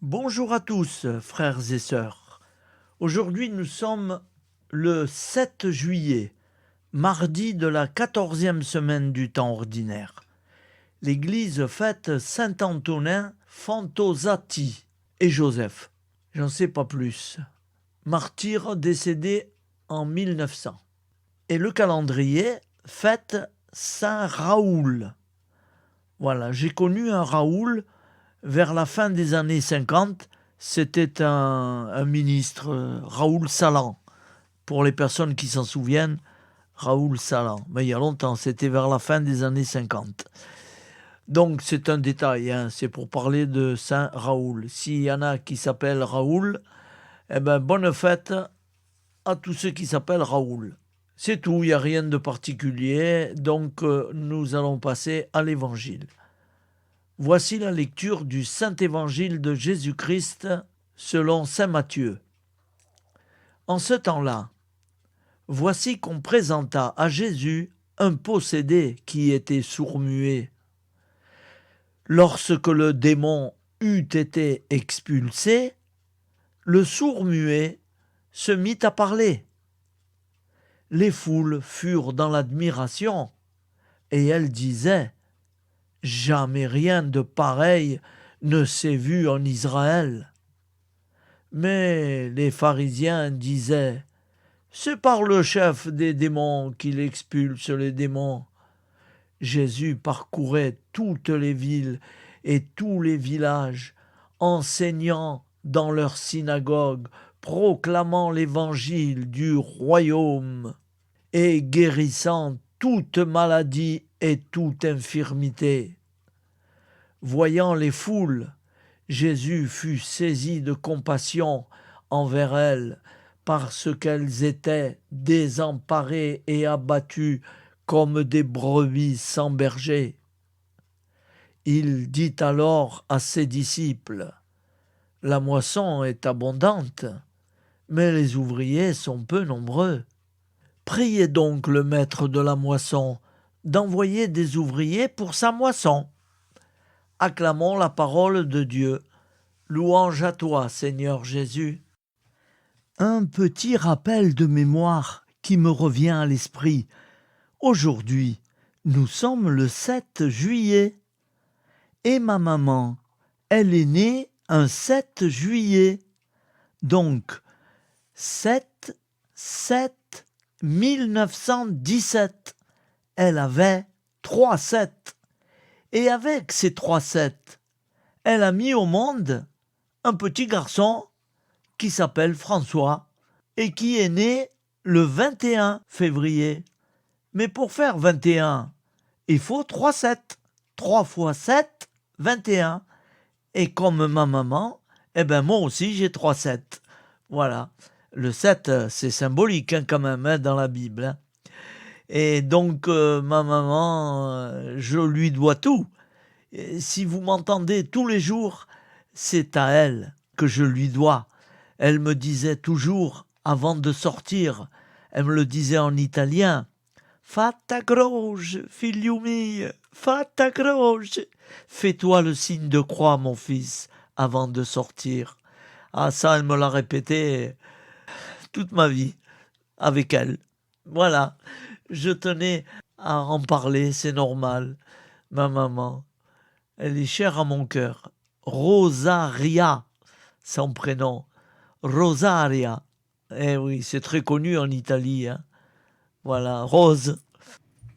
Bonjour à tous, frères et sœurs. Aujourd'hui, nous sommes le 7 juillet, mardi de la 14e semaine du temps ordinaire. L'Église fête Saint-Antonin, Fantozati et Joseph. J'en sais pas plus. Martyr décédé en 1900. Et le calendrier fête Saint Raoul. Voilà, j'ai connu un Raoul vers la fin des années 50, c'était un ministre, Raoul Salan. Pour les personnes qui s'en souviennent, Raoul Salan. Mais il y a longtemps, c'était vers la fin des années 50. Donc c'est un détail, hein, c'est pour parler de Saint Raoul. S'il y en a qui s'appellent Raoul, eh ben bonne fête à tous ceux qui s'appellent Raoul. C'est tout, il n'y a rien de particulier, donc nous allons passer à l'Évangile. Voici la lecture du Saint-Évangile de Jésus-Christ selon saint Matthieu. En ce temps-là, voici qu'on présenta à Jésus un possédé qui était sourd-muet. Lorsque le démon eut été expulsé, le sourd-muet se mit à parler. Les foules furent dans l'admiration, et elles disaient « Jamais rien de pareil ne s'est vu en Israël. » Mais les pharisiens disaient « C'est par le chef des démons qu'il expulse les démons. » Jésus parcourait toutes les villes et tous les villages, enseignant dans leurs synagogues, proclamant l'évangile du royaume et guérissant toute maladie et toute infirmité. Voyant les foules, Jésus fut saisi de compassion envers elles, parce qu'elles étaient désemparées et abattues comme des brebis sans berger. Il dit alors à ses disciples : « La moisson est abondante, mais les ouvriers sont peu nombreux. Priez donc le maître de la moisson d'envoyer des ouvriers pour sa moisson. » Acclamons la parole de Dieu. Louange à toi, Seigneur Jésus. Un petit rappel de mémoire qui me revient à l'esprit. Aujourd'hui, nous sommes le 7 juillet. Et ma maman, elle est née un 7 juillet. Donc, 1917. Elle avait 3-7. Et avec ces 3-7, elle a mis au monde un petit garçon qui s'appelle François et qui est né le 21 février. Mais pour faire 21, il faut 3-7. 3 fois 7, 21. Et comme ma maman, eh ben moi aussi j'ai 3-7. Voilà. Le 7, c'est symbolique quand même dans la Bible. Hein. Et donc, ma maman, je lui dois tout. Et si vous m'entendez tous les jours, c'est à elle que je lui dois. Elle me disait toujours, avant de sortir, elle me le disait en italien, « Fatta croce, figlio mio, fatta croce » « Fais-toi le signe de croix, mon fils, avant de sortir. » Ah, ça, elle me l'a répété toute ma vie, avec elle. Voilà. Je tenais à en parler, c'est normal. Ma maman, elle est chère à mon cœur. Rosaria, son prénom. Rosaria. Eh oui, c'est très connu en Italie. Hein. Voilà, Rose.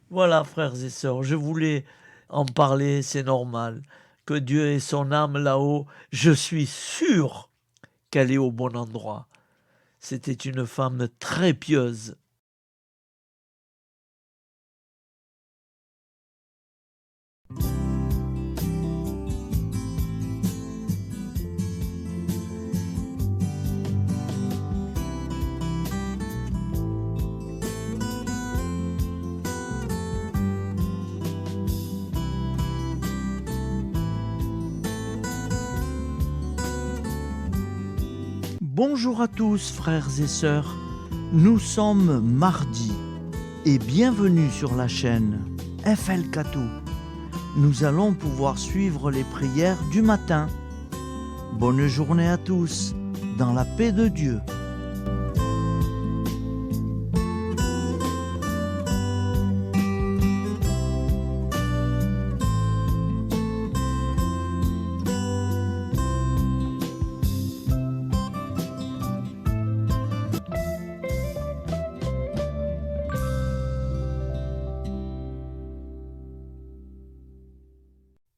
Voilà, frères et sœurs, je voulais en parler, c'est normal. Que Dieu ait son âme là-haut, je suis sûr qu'elle est au bon endroit. C'était une femme très pieuse. Bonjour à tous, frères et sœurs. Nous sommes mardi et bienvenue sur la chaîne FL Catou. Nous allons pouvoir suivre les prières du matin. Bonne journée à tous, dans la paix de Dieu.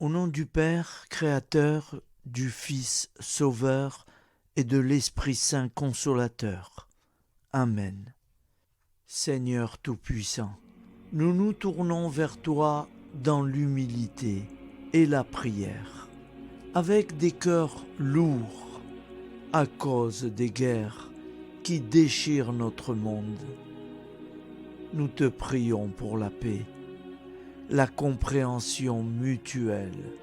Au nom du Père, Créateur, du Fils, Sauveur, et de l'Esprit Saint Consolateur. Amen. Seigneur Tout-Puissant, nous nous tournons vers toi dans l'humilité et la prière, avec des cœurs lourds à cause des guerres qui déchirent notre monde. Nous te prions pour la paix, la compréhension mutuelle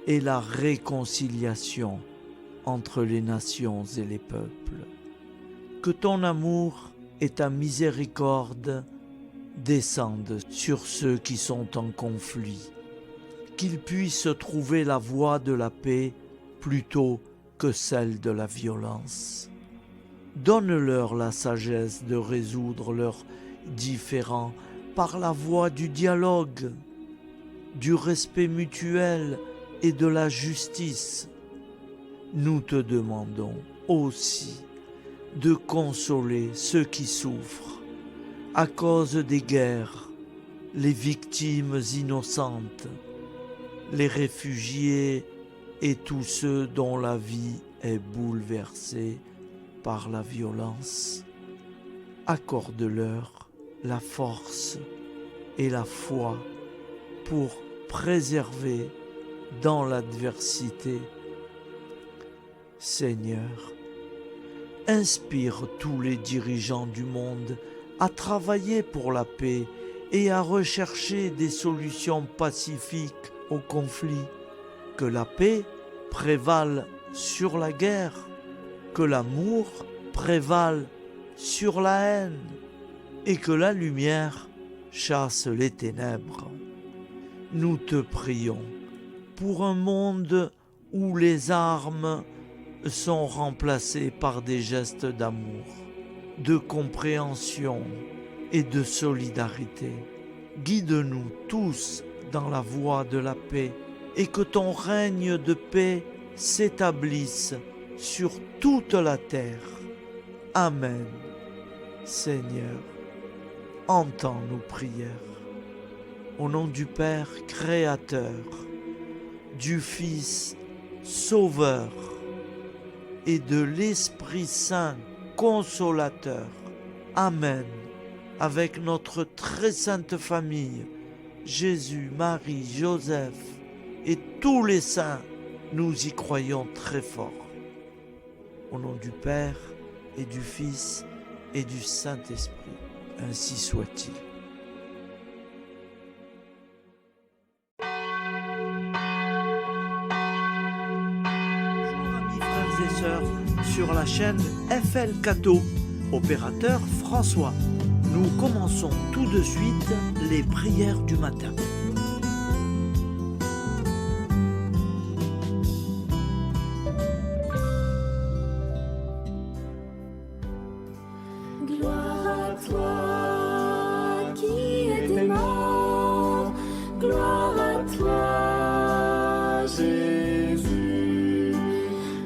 et la réconciliation entre les nations et les peuples. Que ton amour et ta miséricorde descendent sur ceux qui sont en conflit, qu'ils puissent trouver la voie de la paix plutôt que celle de la violence. Donne-leur la sagesse de résoudre leurs différends par la voie du dialogue, du respect mutuel et de la justice. Nous te demandons aussi de consoler ceux qui souffrent à cause des guerres, les victimes innocentes, les réfugiés et tous ceux dont la vie est bouleversée par la violence. Accorde-leur la force et la foi pour préserver dans l'adversité. Seigneur, inspire tous les dirigeants du monde à travailler pour la paix et à rechercher des solutions pacifiques aux conflits. Que la paix prévale sur la guerre, que l'amour prévale sur la haine et que la lumière chasse les ténèbres. Nous te prions pour un monde où les armes sont remplacées par des gestes d'amour, de compréhension et de solidarité. Guide-nous tous dans la voie de la paix et que ton règne de paix s'établisse sur toute la terre. Amen. Seigneur, entends nos prières. Au nom du Père Créateur, du Fils Sauveur et de l'Esprit Saint Consolateur. Amen. Avec notre très sainte famille, Jésus, Marie, Joseph et tous les saints, nous y croyons très fort. Au nom du Père et du Fils et du Saint-Esprit, ainsi soit-il. Et sœurs sur la chaîne FL Cato, opérateur François. Nous commençons tout de suite les prières du matin. Gloire à toi qui es mort, gloire à toi Jésus,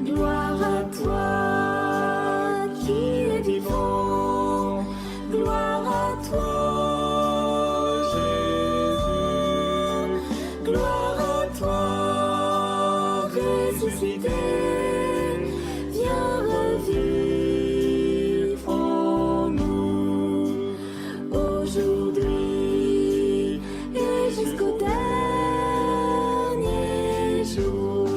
gloire à toi qui es vivant, gloire à toi Jésus, gloire à toi ressuscité, viens revivre en nous aujourd'hui et jusqu'au dernier jour.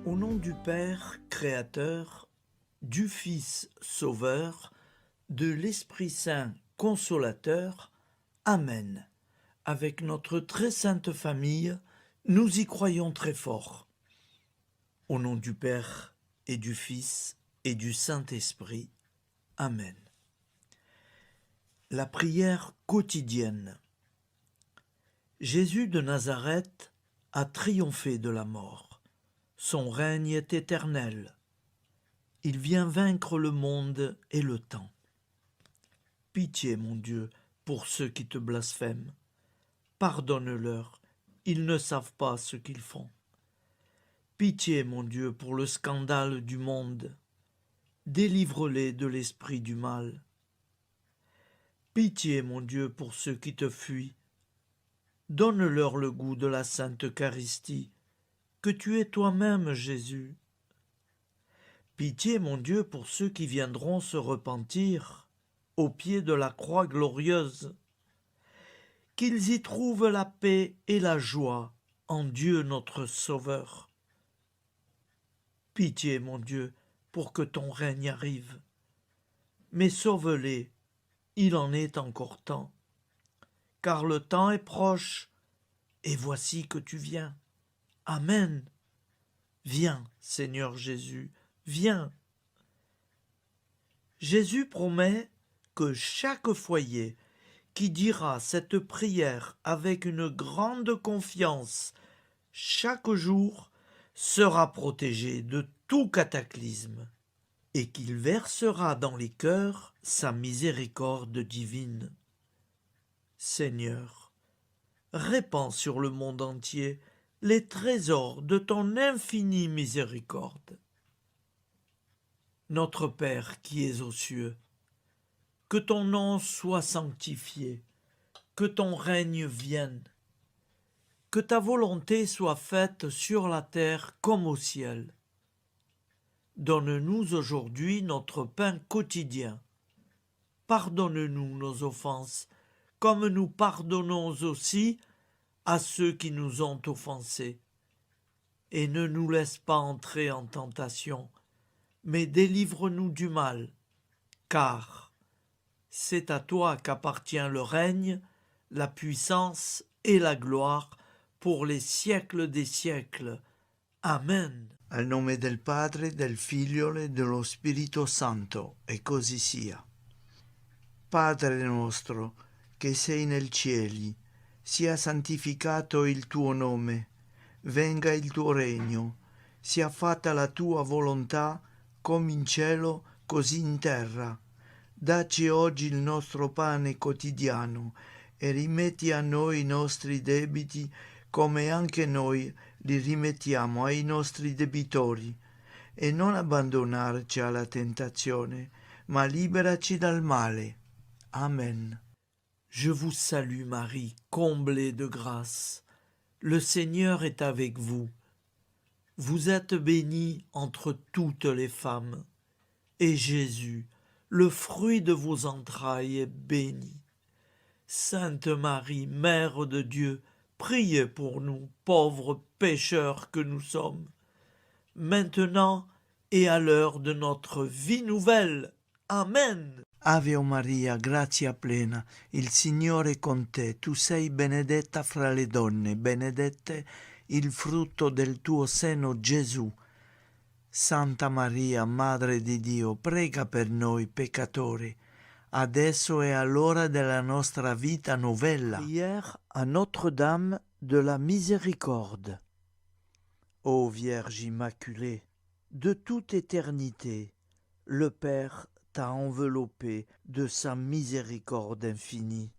Au nom du Père Créateur, du Fils Sauveur, de l'Esprit Saint Consolateur. Amen. Avec notre très sainte famille, nous y croyons très fort. Au nom du Père et du Fils et du Saint-Esprit. Amen. La prière quotidienne. Jésus de Nazareth a triomphé de la mort. Son règne est éternel. Il vient vaincre le monde et le temps. Pitié, mon Dieu, pour ceux qui te blasphèment. Pardonne-leur, ils ne savent pas ce qu'ils font. Pitié, mon Dieu, pour le scandale du monde. Délivre-les de l'esprit du mal. Pitié, mon Dieu, pour ceux qui te fuient. Donne-leur le goût de la Sainte Eucharistie, que tu es toi-même, Jésus. Pitié, mon Dieu, pour ceux qui viendront se repentir au pied de la croix glorieuse, qu'ils y trouvent la paix et la joie en Dieu notre Sauveur. Pitié, mon Dieu, pour que ton règne arrive. Mais sauve-les, il en est encore temps, car le temps est proche, et voici que tu viens. Amen. Viens, Seigneur Jésus, viens. Jésus promet que chaque foyer qui dira cette prière avec une grande confiance chaque jour sera protégé de tout cataclysme et qu'il versera dans les cœurs sa miséricorde divine. Seigneur, répands sur le monde entier les trésors de ton infinie miséricorde. Notre Père qui es aux cieux, que ton nom soit sanctifié, que ton règne vienne, que ta volonté soit faite sur la terre comme au ciel. Donne-nous aujourd'hui notre pain quotidien. Pardonne-nous nos offenses, comme nous pardonnons aussi à ceux qui nous ont offensés. Et ne nous laisse pas entrer en tentation, mais délivre-nous du mal, car c'est à toi qu'appartient le règne, la puissance et la gloire pour les siècles des siècles. Amen. Al nome del Padre, del Figlio e dello Spirito Santo, e così sia. Padre nostro, che sei nel cieli, sia santificato il tuo nome, venga il tuo regno, sia fatta la tua volontà, come in cielo, così in terra. Dacci oggi il nostro pane quotidiano e rimetti a noi i nostri debiti come anche noi li rimettiamo ai nostri debitori, e non abbandonarci alla tentazione, ma liberaci dal male. Amen. Je vous salue Marie, comblée de grâce. Le Seigneur est avec vous. Vous êtes bénie entre toutes les femmes, et Jésus, le fruit de vos entrailles, est béni. Sainte Marie, Mère de Dieu, priez pour nous, pauvres pécheurs que nous sommes, maintenant et à l'heure de notre vie nouvelle. Amen. Ave Maria, grazia plena, il Signore è con te, tu sei benedetta fra le donne, benedette il frutto del tuo seno, Gesù. Santa Maria, Madre di Dio, prega per noi peccatori, adesso e all'ora della nostra vita novella. Prière à Notre-Dame de la Miséricorde. Ô Vierge Immaculée, de toute éternité, le Père t'a enveloppé de sa miséricorde infinie.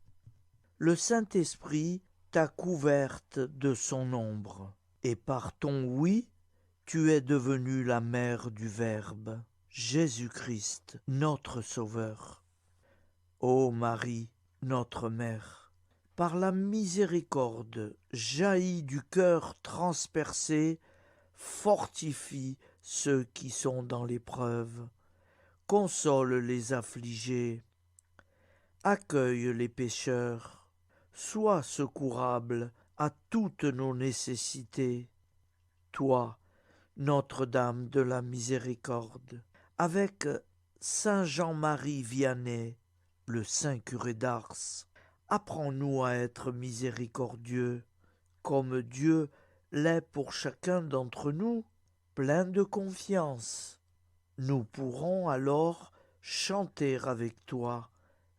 Le Saint-Esprit t'a couverte de son ombre, et par ton oui, tu es devenue la mère du Verbe, Jésus-Christ, notre Sauveur. Ô Marie, notre Mère, par la miséricorde jaillie du cœur transpercé, fortifie ceux qui sont dans l'épreuve, console les affligés, accueille les pécheurs, sois secourable à toutes nos nécessités. Toi, Notre-Dame de la Miséricorde, avec Saint Jean-Marie Vianney, le Saint curé d'Ars, apprends-nous à être miséricordieux, comme Dieu l'est pour chacun d'entre nous, plein de confiance. Nous pourrons alors chanter avec toi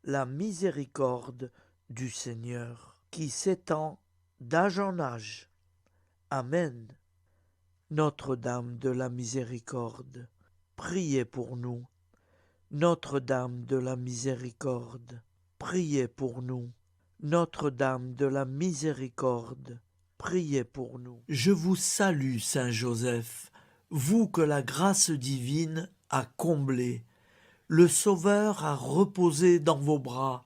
la miséricorde du Seigneur, qui s'étend d'âge en âge. Amen. Notre-Dame de la Miséricorde, priez pour nous. Notre-Dame de la Miséricorde, priez pour nous. Notre-Dame de la Miséricorde, priez pour nous. Je vous salue, Saint Joseph, vous que la grâce divine a comblé. Le Sauveur a reposé dans vos bras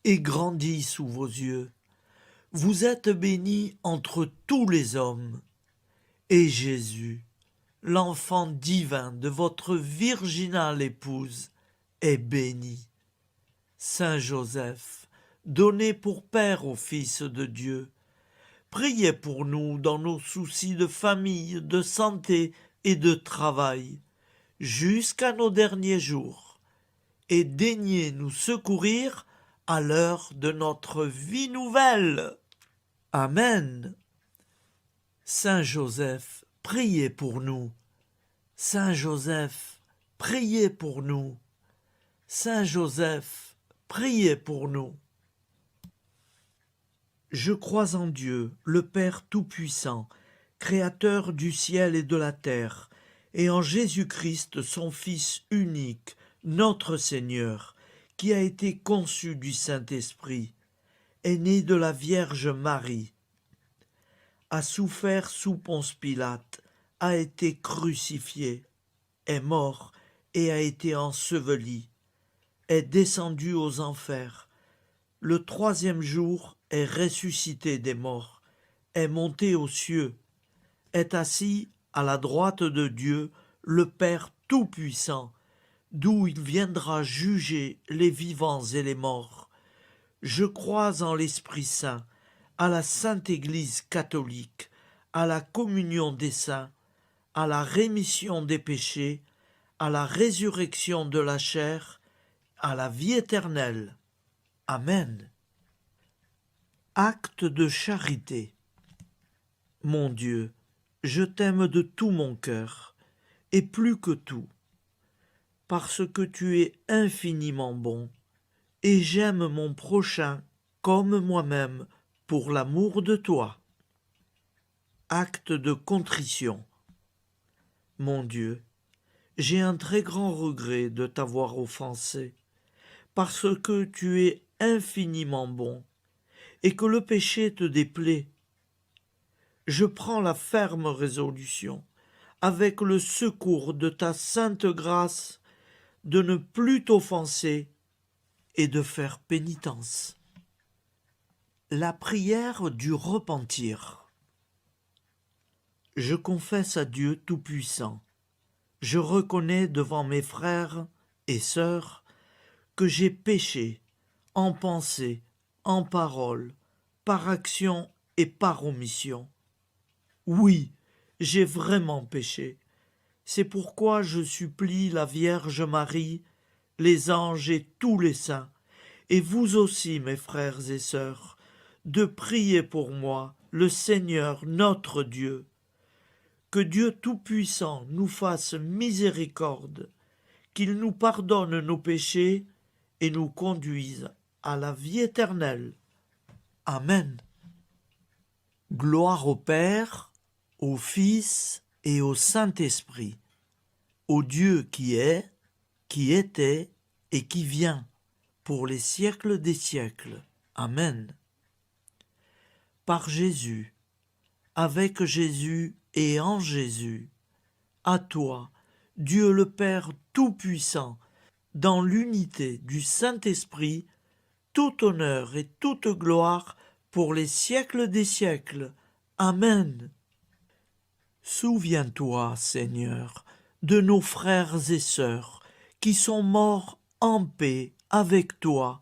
et grandi sous vos yeux. Vous êtes bénie entre tous les hommes, et Jésus, l'enfant divin de votre virginale épouse, est béni. Saint Joseph, donné pour Père au Fils de Dieu, priez pour nous dans nos soucis de famille, de santé et de travail, jusqu'à nos derniers jours, et daignez nous secourir à l'heure de notre vie nouvelle. Amen. Saint Joseph, priez pour nous. Saint Joseph, priez pour nous. Saint Joseph, priez pour nous. Je crois en Dieu, le Père Tout-Puissant, Créateur du ciel et de la terre, et en Jésus-Christ, son Fils unique, notre Seigneur, qui a été conçu du Saint-Esprit, est né de la Vierge Marie, a souffert sous Ponce Pilate, a été crucifié, est mort et a été enseveli, est descendu aux enfers, le troisième jour est ressuscité des morts, est monté aux cieux, est assis à la droite de Dieu, le Père Tout-Puissant, d'où il viendra juger les vivants et les morts. Je crois en l'Esprit Saint, à la Sainte Église catholique, à la communion des saints, à la rémission des péchés, à la résurrection de la chair, à la vie éternelle. Amen. Acte de charité. Mon Dieu, je t'aime de tout mon cœur, et plus que tout, parce que tu es infiniment bon, et j'aime mon prochain comme moi-même pour l'amour de toi. Acte de contrition. Mon Dieu, j'ai un très grand regret de t'avoir offensé, parce que tu es infiniment bon, et que le péché te déplaît. Je prends la ferme résolution, avec le secours de ta sainte grâce, de ne plus t'offenser et de faire pénitence. La prière du repentir. Je confesse à Dieu Tout-Puissant, je reconnais devant mes frères et sœurs que j'ai péché en pensée, en parole, par action et par omission. Oui, j'ai vraiment péché. C'est pourquoi je supplie la Vierge Marie, les anges et tous les saints, et vous aussi, mes frères et sœurs, de prier pour moi, le Seigneur notre Dieu. Que Dieu Tout-Puissant nous fasse miséricorde, qu'il nous pardonne nos péchés et nous conduise à la vie éternelle. Amen. Gloire au Père, au Fils et au Saint-Esprit, au Dieu qui est, qui était et qui vient, pour les siècles des siècles. Amen. Par Jésus, avec Jésus et en Jésus, à toi, Dieu le Père Tout-Puissant, dans l'unité du Saint-Esprit, tout honneur et toute gloire pour les siècles des siècles. Amen. Souviens-toi, Seigneur, de nos frères et sœurs qui sont morts en paix avec toi.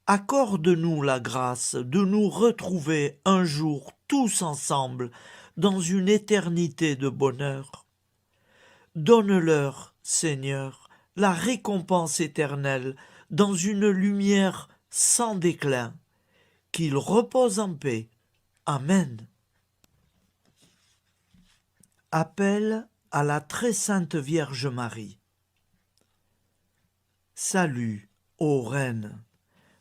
Accorde-nous la grâce de nous retrouver un jour tous ensemble dans une éternité de bonheur. Donne-leur, Seigneur, la récompense éternelle dans une lumière sans déclin. Qu'ils reposent en paix. Amen. Appel à la très sainte Vierge Marie. Salut, ô Reine,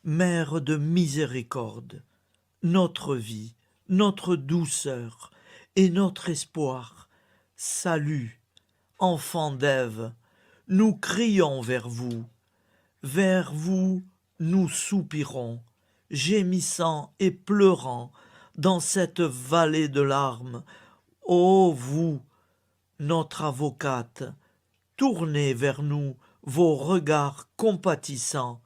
Mère de miséricorde, notre vie, notre douceur et notre espoir. Salut, enfants d'Ève, nous crions vers vous nous soupirons, gémissant et pleurant dans cette vallée de larmes. Ô vous, notre avocate, tournez vers nous vos regards compatissants,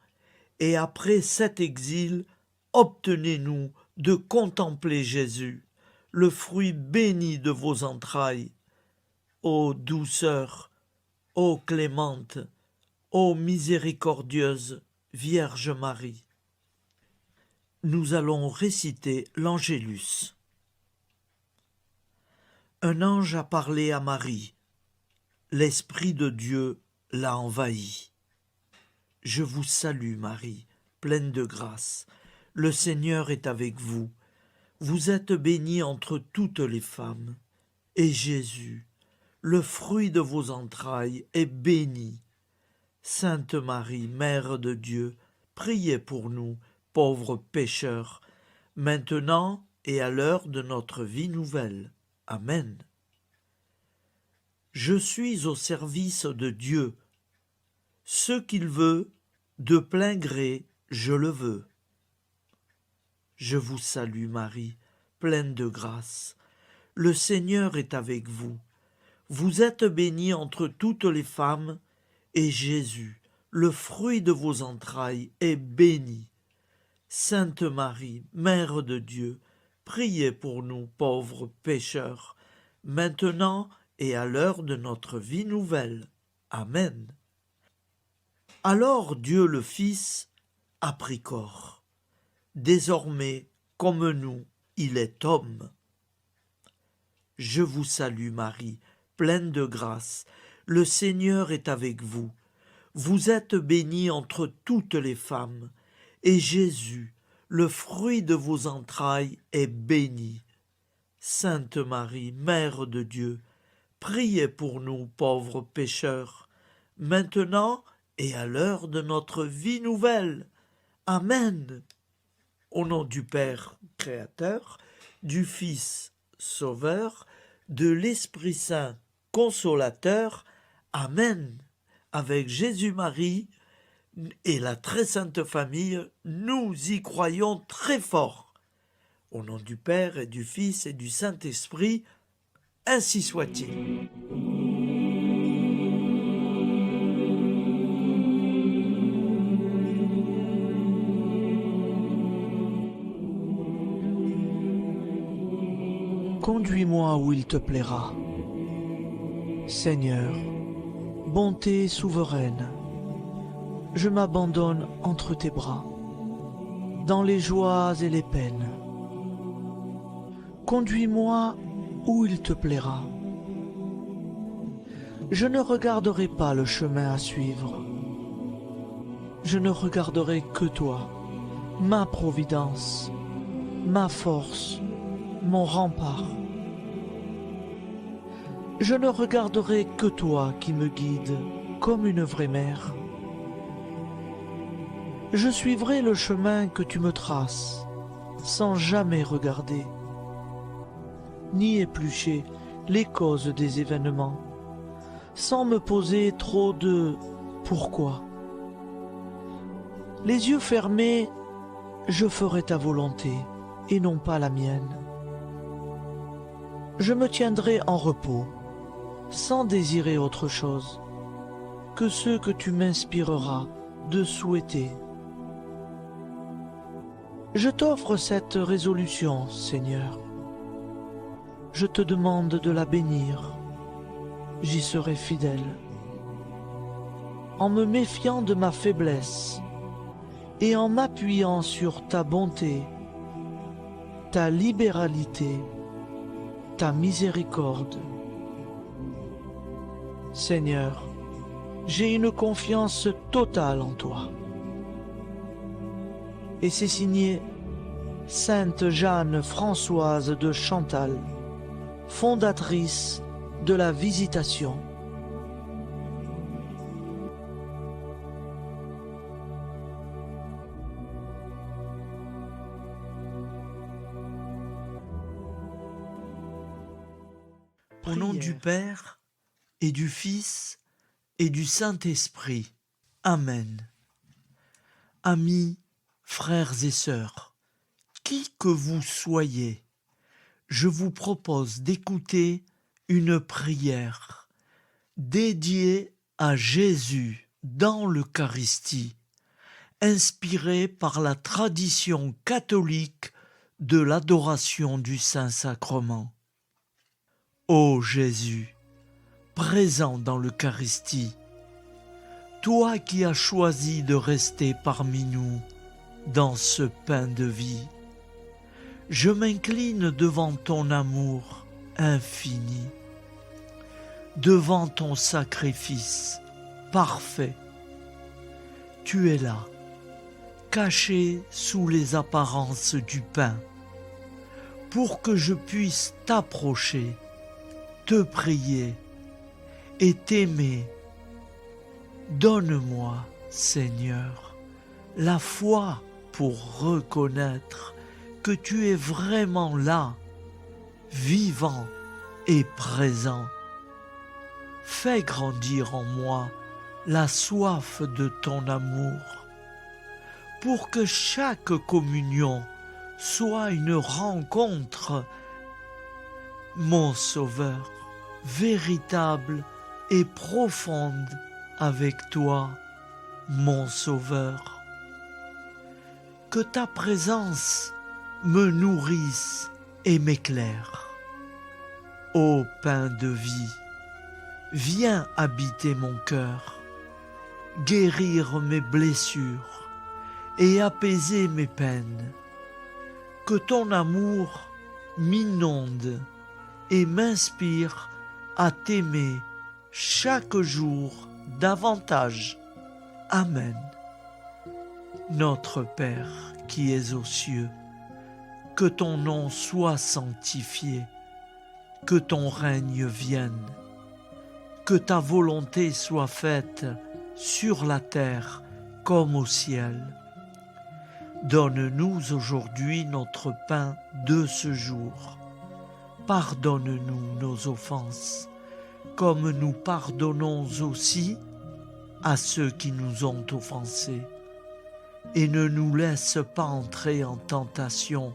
et après cet exil, obtenez-nous de contempler Jésus, le fruit béni de vos entrailles. Ô douceur, ô clémente, ô miséricordieuse Vierge Marie. Nous allons réciter l'Angélus. Un ange a parlé à Marie. L'Esprit de Dieu l'a envahie. Je vous salue Marie, pleine de grâce. Le Seigneur est avec vous. Vous êtes bénie entre toutes les femmes. Et Jésus, le fruit de vos entrailles, est béni. Sainte Marie, Mère de Dieu, priez pour nous, pauvres pécheurs, maintenant et à l'heure de notre vie nouvelle. Amen. Je suis au service de Dieu. Ce qu'il veut, de plein gré, je le veux. Je vous salue Marie, pleine de grâce. Le Seigneur est avec vous. Vous êtes bénie entre toutes les femmes, et Jésus, le fruit de vos entrailles, est béni. Sainte Marie, Mère de Dieu, priez pour nous pauvres pécheurs, maintenant et à l'heure de notre vie nouvelle. Amen. Alors Dieu le Fils a pris corps. Désormais, comme nous, il est homme. Je vous salue Marie, pleine de grâce. Le Seigneur est avec vous. Vous êtes bénie entre toutes les femmes, et Jésus, le fruit de vos entrailles, est béni. Sainte Marie, Mère de Dieu, priez pour nous pauvres pécheurs, maintenant et à l'heure de notre vie nouvelle. Amen. Au nom du Père Créateur, du Fils Sauveur, de l'Esprit Saint Consolateur. Amen. Avec Jésus-Marie et la très sainte famille, nous y croyons très fort. Au nom du Père et du Fils et du Saint-Esprit, ainsi soit-il. Conduis-moi où il te plaira. Seigneur, bonté souveraine, je m'abandonne entre tes bras, dans les joies et les peines. Conduis-moi où il te plaira. Je ne regarderai pas le chemin à suivre. Je ne regarderai que toi, ma providence, ma force, mon rempart. Je ne regarderai que toi qui me guides comme une vraie mère. Je suivrai le chemin que tu me traces, sans jamais regarder, ni éplucher les causes des événements, sans me poser trop de « pourquoi ». Les yeux fermés, je ferai ta volonté et non pas la mienne. Je me tiendrai en repos, sans désirer autre chose que ce que tu m'inspireras de souhaiter. Je t'offre cette résolution, Seigneur. Je te demande de la bénir. J'y serai fidèle. En me méfiant de ma faiblesse et en m'appuyant sur ta bonté, ta libéralité, ta miséricorde. Seigneur, j'ai une confiance totale en toi. Et c'est signé Sainte Jeanne Françoise de Chantal, fondatrice de la Visitation. Au nom du Père et du Fils et du Saint-Esprit. Amen. Amis, frères et sœurs, qui que vous soyez, je vous propose d'écouter une prière dédiée à Jésus dans l'Eucharistie, inspirée par la tradition catholique de l'adoration du Saint-Sacrement. Ô Jésus, présent dans l'Eucharistie, toi qui as choisi de rester parmi nous dans ce pain de vie, je m'incline devant ton amour infini, devant ton sacrifice parfait. Tu es là, caché sous les apparences du pain, pour que je puisse t'approcher, te prier et t'aimer. Donne-moi, Seigneur, la foi pour reconnaître que tu es vraiment là, vivant et présent. Fais grandir en moi la soif de ton amour, pour que chaque communion soit une rencontre, mon Sauveur, véritable et profonde avec toi, mon Sauveur. Que ta présence me nourrisse et m'éclaire. Ô pain de vie, viens habiter mon cœur, guérir mes blessures et apaiser mes peines. Que ton amour m'inonde et m'inspire à t'aimer chaque jour davantage. Amen. Notre Père qui es aux cieux, que ton nom soit sanctifié, que ton règne vienne, que ta volonté soit faite sur la terre comme au ciel. Donne-nous aujourd'hui notre pain de ce jour. Pardonne-nous nos offenses, comme nous pardonnons aussi à ceux qui nous ont offensés. Et ne nous laisse pas entrer en tentation,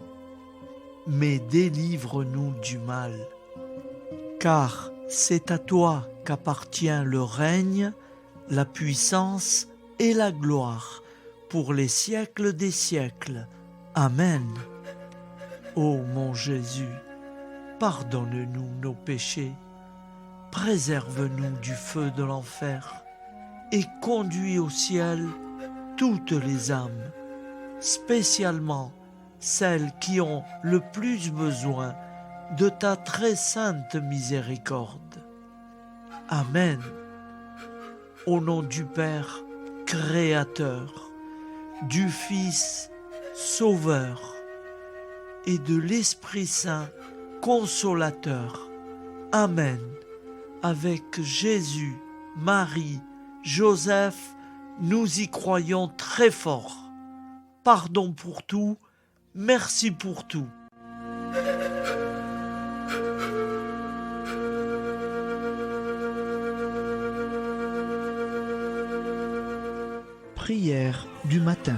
mais délivre-nous du mal. Car c'est à toi qu'appartient le règne, la puissance et la gloire pour les siècles des siècles. Amen. Ô mon Jésus, pardonne-nous nos péchés, préserve-nous du feu de l'enfer et conduis au ciel toutes les âmes, spécialement celles qui ont le plus besoin de ta très sainte miséricorde. Amen. Au nom du Père Créateur, du Fils Sauveur et de l'Esprit Saint Consolateur. Amen. Avec Jésus, Marie, Joseph, nous y croyons très fort. Pardon pour tout, merci pour tout. Prière du matin.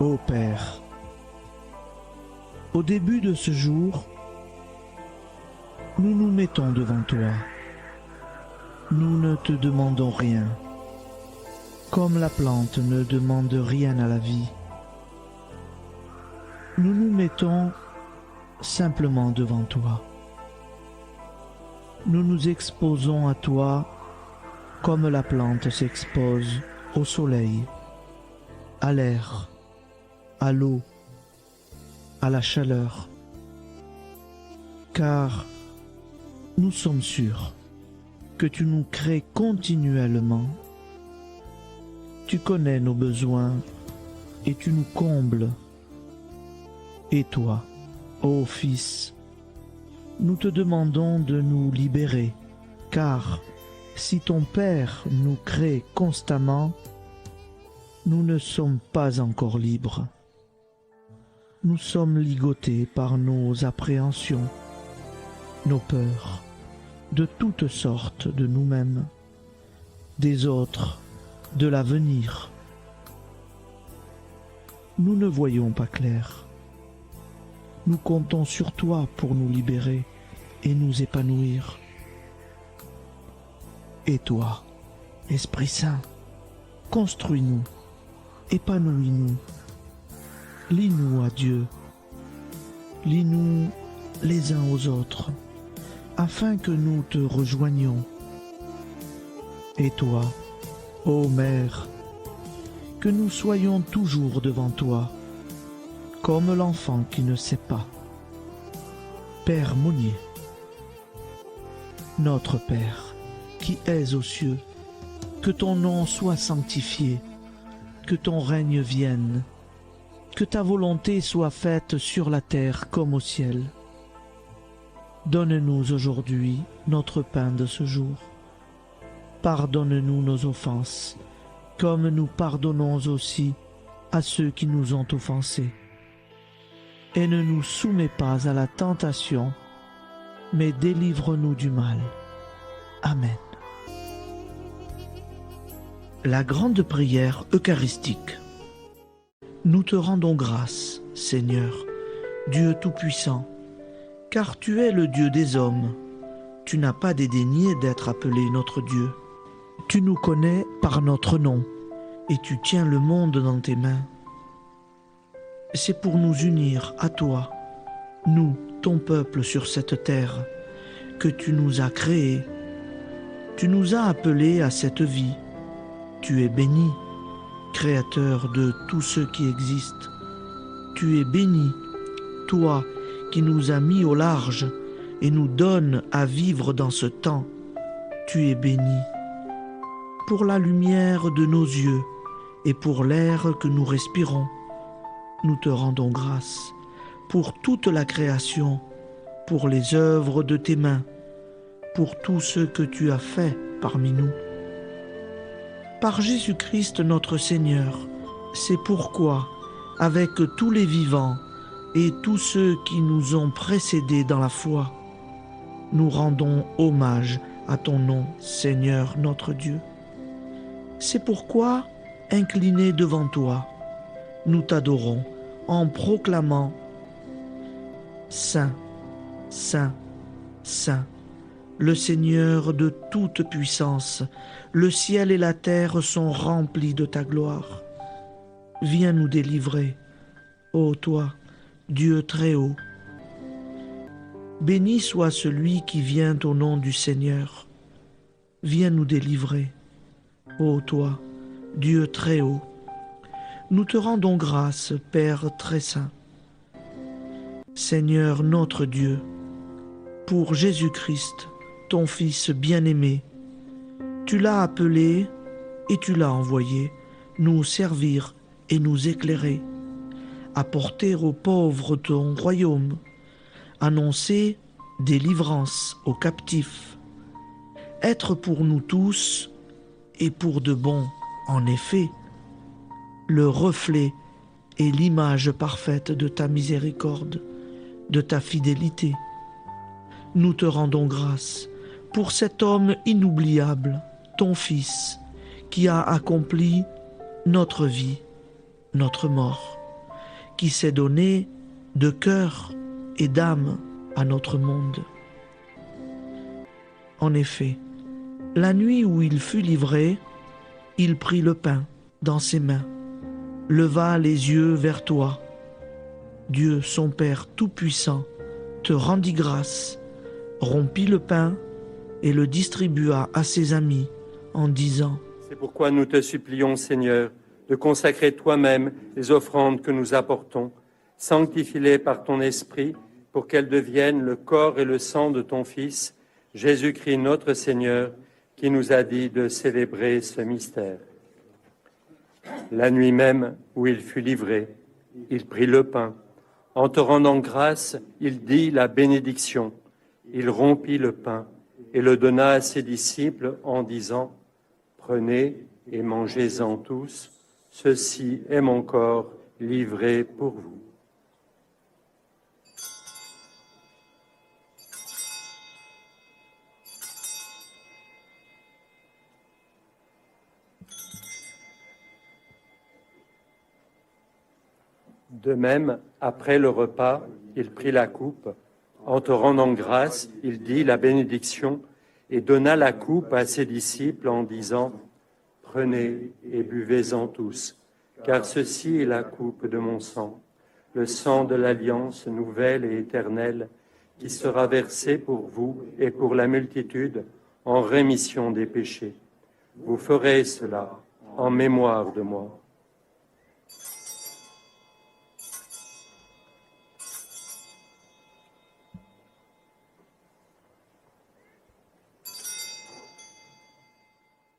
Ô Père, au début de ce jour, nous nous mettons devant toi. Nous ne te demandons rien, comme la plante ne demande rien à la vie. Nous nous mettons simplement devant toi. Nous nous exposons à toi comme la plante s'expose au soleil, à l'air, à l'eau, à la chaleur, car nous sommes sûrs que tu nous crées continuellement. Tu connais nos besoins et tu nous combles. Et toi, ô Fils, nous te demandons de nous libérer, car si ton Père nous crée constamment, nous ne sommes pas encore libres. Nous sommes ligotés par nos appréhensions, nos peurs, de toutes sortes de nous-mêmes, des autres, de l'avenir. Nous ne voyons pas clair. Nous comptons sur toi pour nous libérer et nous épanouir. Et toi, Esprit Saint, construis-nous, épanouis-nous, lie-nous à Dieu, lie-nous les uns aux autres, afin que nous te rejoignions. Et toi, ô Mère, que nous soyons toujours devant toi, comme l'enfant qui ne sait pas. Père Monnier, notre Père, qui es aux cieux, que ton nom soit sanctifié, que ton règne vienne, que ta volonté soit faite sur la terre comme au ciel. Donne-nous aujourd'hui notre pain de ce jour. Pardonne-nous nos offenses, comme nous pardonnons aussi à ceux qui nous ont offensés. Et ne nous soumets pas à la tentation, mais délivre-nous du mal. Amen. La grande prière eucharistique. Nous te rendons grâce, Seigneur, Dieu Tout-Puissant, car tu es le Dieu des hommes. Tu n'as pas dédaigné d'être appelé notre Dieu. Tu nous connais par notre nom, et tu tiens le monde dans tes mains. C'est pour nous unir à toi, nous, ton peuple sur cette terre, que tu nous as créés. Tu nous as appelés à cette vie. Tu es béni, Créateur de tout ce qui existe. Tu es béni, toi qui nous as mis au large et nous donnes à vivre dans ce temps. Tu es béni. Pour la lumière de nos yeux et pour l'air que nous respirons, nous te rendons grâce. Pour toute la création, pour les œuvres de tes mains, pour tout ce que tu as fait parmi nous. Par Jésus-Christ notre Seigneur, c'est pourquoi, avec tous les vivants et tous ceux qui nous ont précédés dans la foi, nous rendons hommage à ton nom, Seigneur notre Dieu. C'est pourquoi, inclinés devant toi, nous t'adorons en proclamant « Saint, Saint, Saint ». Le Seigneur de toute puissance, le ciel et la terre sont remplis de ta gloire. Viens nous délivrer, ô toi, Dieu très haut. Béni soit celui qui vient au nom du Seigneur. Viens nous délivrer, ô toi, Dieu très haut. Nous te rendons grâce, Père très saint. Seigneur notre Dieu, pour Jésus-Christ, ton Fils bien-aimé, tu l'as appelé et tu l'as envoyé nous servir et nous éclairer, apporter aux pauvres ton royaume, annoncer délivrance aux captifs, être pour nous tous et pour de bon, en effet, le reflet et l'image parfaite de ta miséricorde, de ta fidélité. Nous te rendons grâce pour cet homme inoubliable, ton Fils, qui a accompli notre vie, notre mort, qui s'est donné de cœur et d'âme à notre monde. En effet, la nuit où il fut livré, il prit le pain dans ses mains, leva les yeux vers toi. Dieu, son Père tout-puissant, te rendit grâce, rompit le pain et le distribua à ses amis en disant « C'est pourquoi nous te supplions, Seigneur, de consacrer toi-même les offrandes que nous apportons. Sanctifie-les par ton Esprit pour qu'elles deviennent le corps et le sang de ton Fils, Jésus-Christ notre Seigneur, qui nous a dit de célébrer ce mystère. La nuit même où il fut livré, il prit le pain. En te rendant grâce, il dit la bénédiction. Il rompit le pain et le donna à ses disciples en disant « Prenez et mangez-en tous, ceci est mon corps livré pour vous. » De même, après le repas, il prit la coupe. En te rendant grâce, il dit la bénédiction et donna la coupe à ses disciples en disant « Prenez et buvez-en tous, car ceci est la coupe de mon sang, le sang de l'alliance nouvelle et éternelle, qui sera versé pour vous et pour la multitude en rémission des péchés. Vous ferez cela en mémoire de moi. »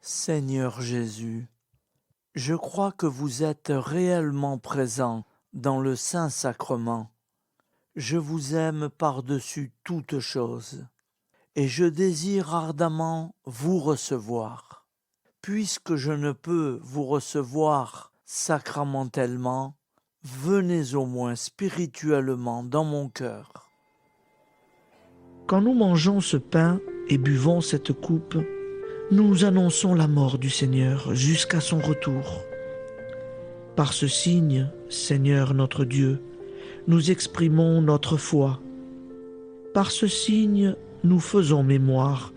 Seigneur Jésus, je crois que vous êtes réellement présent dans le Saint-Sacrement. Je vous aime par-dessus toute chose et je désire ardemment vous recevoir. Puisque je ne peux vous recevoir sacramentellement, venez au moins spirituellement dans mon cœur. Quand nous mangeons ce pain et buvons cette coupe, nous annonçons la mort du Seigneur jusqu'à son retour. Par ce signe, Seigneur notre Dieu, nous exprimons notre foi. Par ce signe, nous faisons mémoire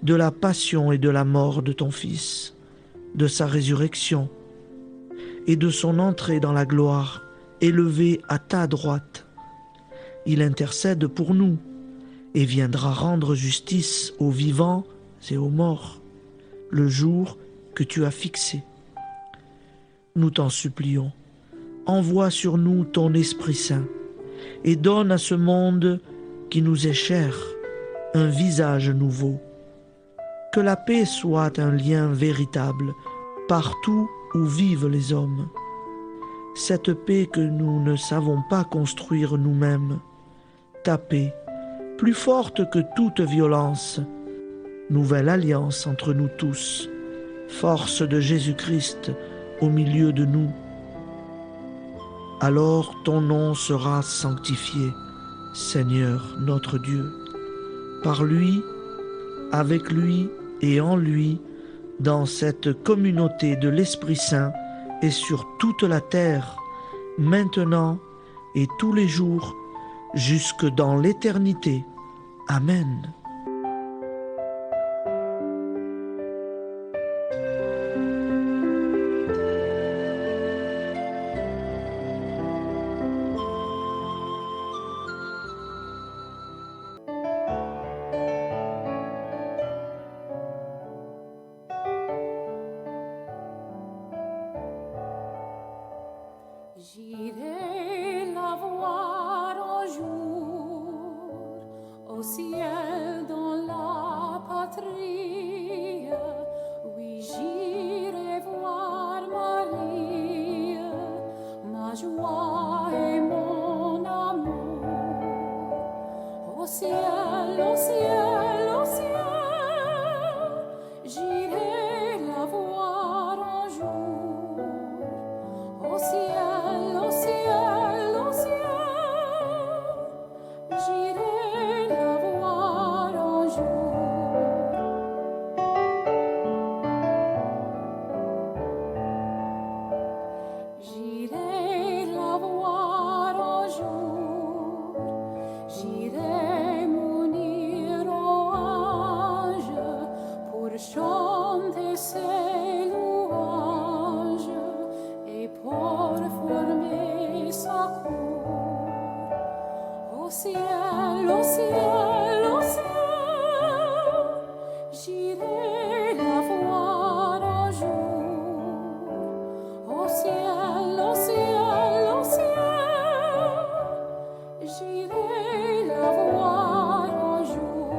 de la passion et de la mort de ton Fils, de sa résurrection et de son entrée dans la gloire, élevé à ta droite. Il intercède pour nous et viendra rendre justice aux vivants et aux morts, le jour que tu as fixé. Nous t'en supplions, envoie sur nous ton Esprit Saint et donne à ce monde qui nous est cher un visage nouveau. Que la paix soit un lien véritable partout où vivent les hommes. Cette paix que nous ne savons pas construire nous-mêmes. Ta paix, plus forte que toute violence. Nouvelle alliance entre nous tous. Force de Jésus-Christ au milieu de nous. Alors ton nom sera sanctifié, Seigneur notre Dieu. Par lui, avec lui et en lui, dans cette communauté de l'Esprit Saint et sur toute la terre, maintenant et tous les jours, jusque dans l'éternité. Amen. J'irai la voir un jour au ciel dans la patrie. Oui, j'irai voir Marie, ma joie et mon amour. Au ciel, au ciel, au ciel, j'irai la voir un jour. Au ciel, au ciel, au ciel, j'irai la voir un jour. J'irai la voir un jour, j'irai m'unir aux anges pour chanter ses louanges et pour former sa cour. Au ciel, au ciel, au ciel, j'irai la voir un jour. Au ciel, au ciel, au ciel, j'irai la voir un jour.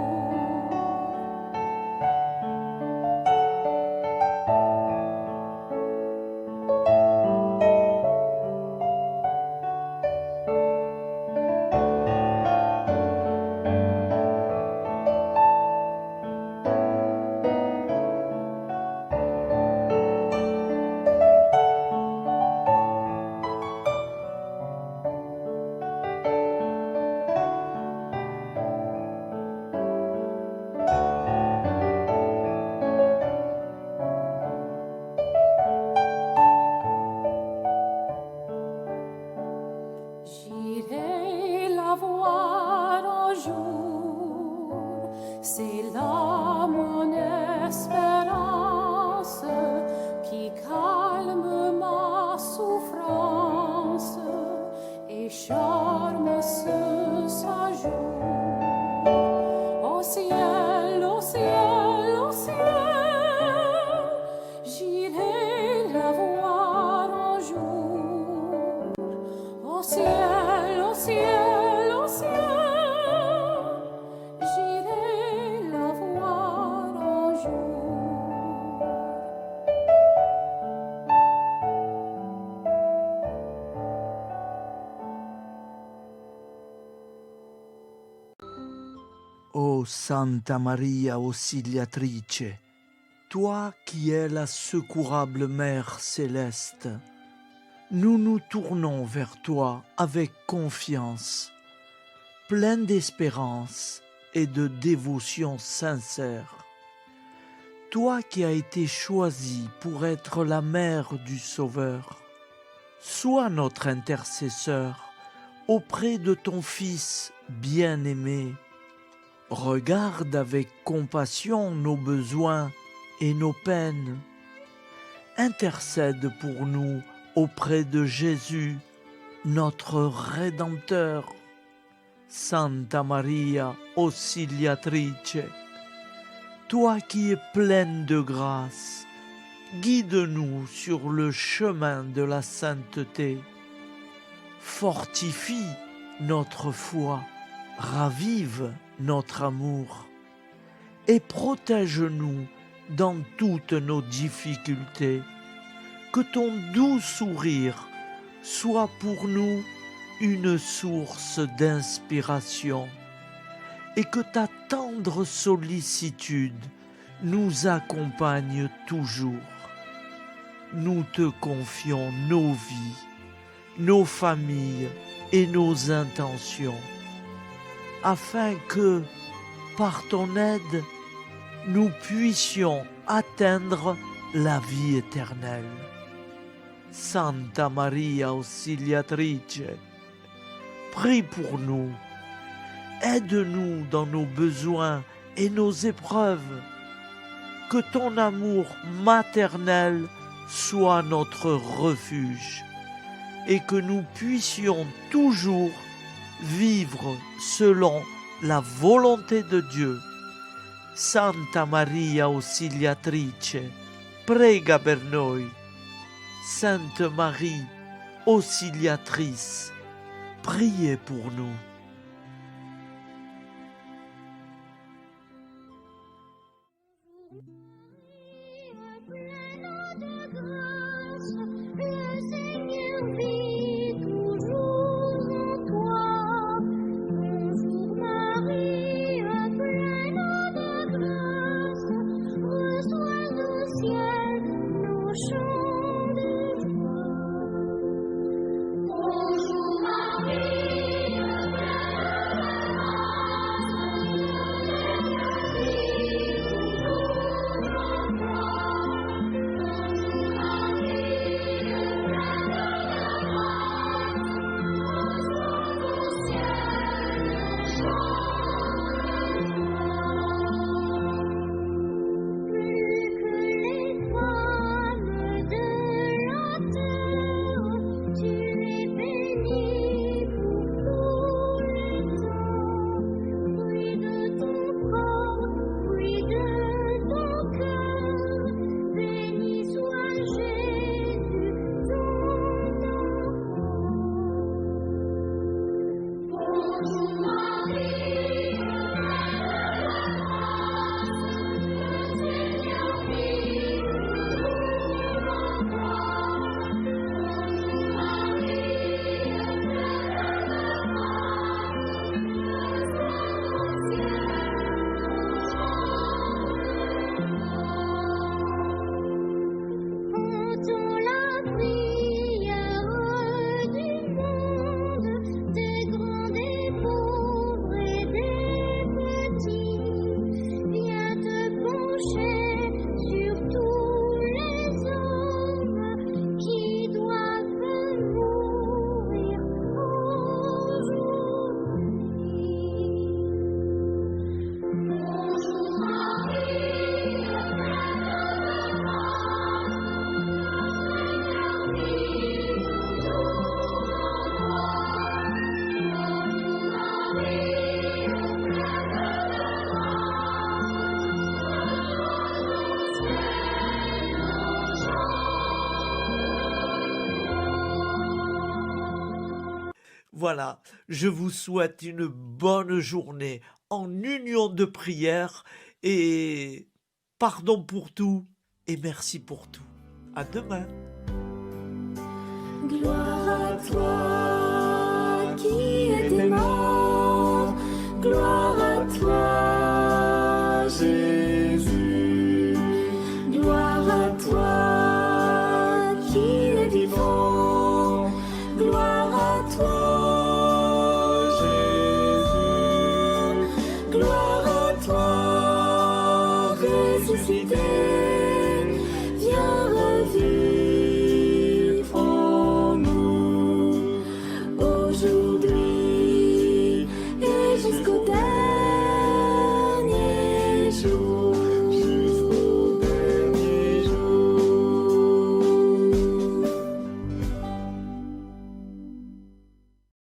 ciel, au ciel, au ciel, j'irai la voir un jour. Ô Santa Maria Auxiliatrice, toi qui es la secourable Mère céleste, nous nous tournons vers toi avec confiance, plein d'espérance et de dévotion sincère. Toi qui as été choisie pour être la mère du Sauveur, sois notre intercesseur auprès de ton Fils bien-aimé. Regarde avec compassion nos besoins et nos peines. Intercède pour nous auprès de Jésus, notre Rédempteur. Santa Maria Auxiliatrice, toi qui es pleine de grâce, guide-nous sur le chemin de la sainteté. Fortifie notre foi, ravive notre amour et protège-nous dans toutes nos difficultés. Que ton doux sourire soit pour nous une source d'inspiration et que ta tendre sollicitude nous accompagne toujours. Nous te confions nos vies, nos familles et nos intentions, afin que, par ton aide, nous puissions atteindre la vie éternelle. Santa Maria Auxiliatrice, prie pour nous, aide-nous dans nos besoins et nos épreuves, que ton amour maternel soit notre refuge et que nous puissions toujours vivre selon la volonté de Dieu. Santa Maria Auxiliatrice, prega per noi. Sainte Marie, Auxiliatrice, priez pour nous. Bonjour Marie, Voilà, je vous souhaite une bonne journée en union de prière et pardon pour tout et merci pour tout. À demain. Gloire à toi qui es mort, gloire à toi Jésus, gloire à toi qui es vivant, gloire à toi Jésus, gloire à toi ressuscité.